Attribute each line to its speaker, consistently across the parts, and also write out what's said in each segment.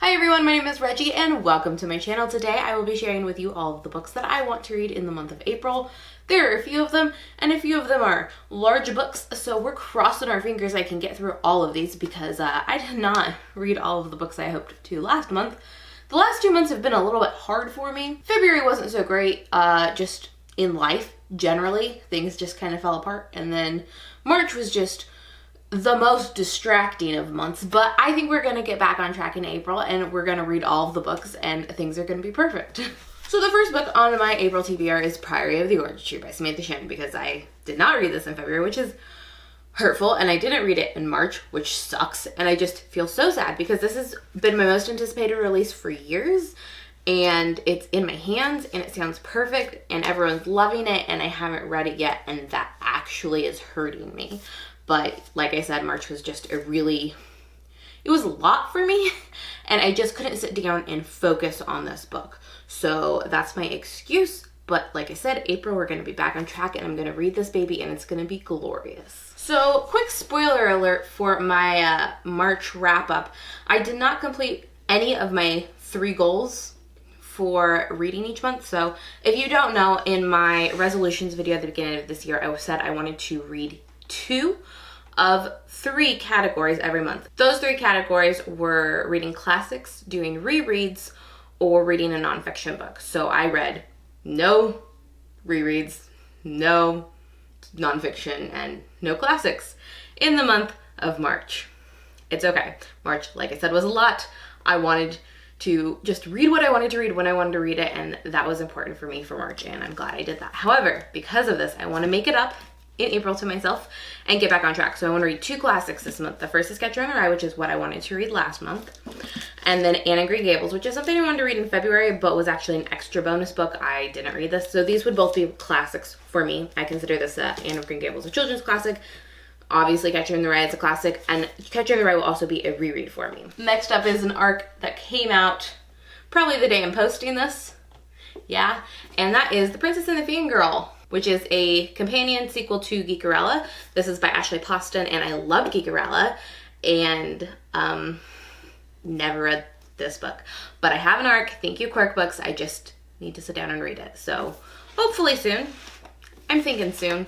Speaker 1: Hi everyone, my name is Reggie and welcome to my channel. Today I will be sharing with you all of the books that I want to read in the month of April. There are a few of them, and a few of them are large books, so we're crossing our fingers I can get through all of these because I did not read all of the books I hoped to last month. The last 2 months have been a little bit hard for me. February wasn't so great, just in life, generally. Things just kind of fell apart, and then March was just the most distracting of months, but I think we're gonna get back on track in April and we're gonna read all of the books and things are gonna be perfect. So the first book on my April TBR is Priory of the Orange Tree by Samantha Shannon, because I did not read this in February, which is hurtful, and I didn't read it in March, which sucks, and I just feel so sad because this has been my most anticipated release for years, and it's in my hands and it sounds perfect and everyone's loving it, and I haven't read it yet, and that actually is hurting me. But like I said, March was just it was a lot for me, and I just couldn't sit down and focus on this book. So that's my excuse. But like I said, April, we're gonna be back on track and I'm gonna read this baby and it's gonna be glorious. So quick spoiler alert for my March wrap up. I did not complete any of my 3 goals for reading each month. So if you don't know, in my resolutions video at the beginning of this year, I said I wanted to read 2 of 3 categories every month. Those 3 categories were reading classics, doing rereads, or reading a nonfiction book. So I read no rereads, no nonfiction, and no classics in the month of March. It's okay. March, like I said, was a lot. I wanted to just read what I wanted to read when I wanted to read it, and that was important for me for March, and I'm glad I did that. However, because of this, I want to make it up in April to myself and get back on track. So I want to read 2 classics this month. The first is Catcher in the Rye, which is what I wanted to read last month. And then Anne of Green Gables, which is something I wanted to read in February, but was actually an extra bonus book. I didn't read this. So these would both be classics for me. I consider this Anne of Green Gables a children's classic. Obviously Catcher in the Rye is a classic, and Catcher in the Rye will also be a reread for me. Next up is an arc that came out probably the day I'm posting this. Yeah, and that is The Princess and the Fangirl, which is a companion sequel to Geekerella. This is by Ashley Poston, and I loved Geekerella, and never read this book. But I have an arc. Thank you, Quirk Books. I just need to sit down and read it. So hopefully soon. I'm thinking soon.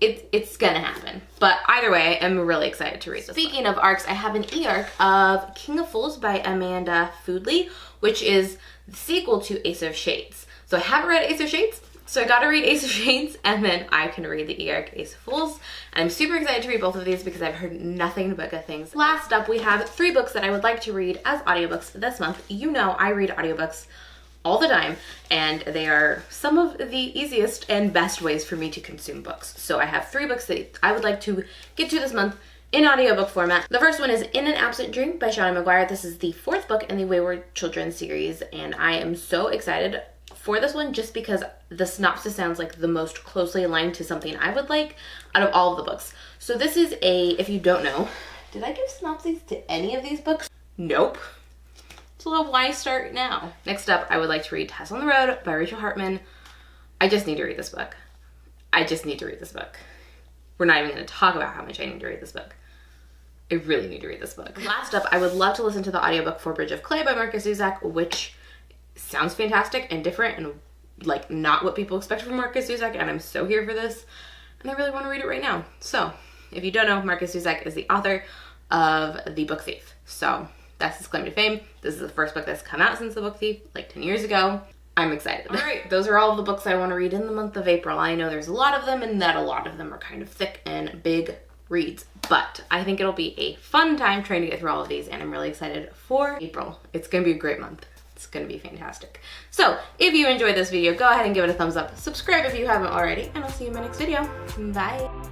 Speaker 1: It's gonna happen. But either way, I'm really excited to read this. Speaking of arcs, I have an e-arc of King of Fools by Amanda Foodley, which is the sequel to Ace of Shades. So I haven't read Ace of Shades, so I gotta read Ace of Shades, and then I can read the e-arc Ace of Fools. And I'm super excited to read both of these because I've heard nothing but good things. Last up, we have 3 books that I would like to read as audiobooks this month. You know I read audiobooks all the time, and they are some of the easiest and best ways for me to consume books. So I have 3 books that I would like to get to this month in audiobook format. The first one is In an Absent Dream by Shauna McGuire. This is the 4th book in the Wayward Children series, and I am so excited for this one just because the synopsis sounds like the most closely aligned to something I would like out of all of the books. So this is if you don't know, did I give synopses to any of these books? Nope. So why start now? Next up, I would like to read Tess on the Road by Rachel Hartman. I just need to read this book. I just need to read this book. We're not even going to talk about how much I need to read this book. I really need to read this book. Last up, I would love to listen to the audiobook for Bridge of Clay by Marcus Zuzak, which sounds fantastic and different and like not what people expect from Marcus Zuzak, and I'm so here for this, and I really want to read it right now. So if you don't know, Marcus Zuzak is the author of The Book Thief. So that's his claim to fame. This is the first book that's come out since The Book Thief, like 10 years ago. I'm excited. All right, those are all of the books I want to read in the month of April. I know there's a lot of them, and that a lot of them are kind of thick and big reads, but I think it'll be a fun time trying to get through all of these, and I'm really excited for April. It's gonna be a great month. It's gonna be fantastic. So if you enjoyed this video, go ahead and give it a thumbs up. Subscribe if you haven't already, and I'll see you in my next video. Bye.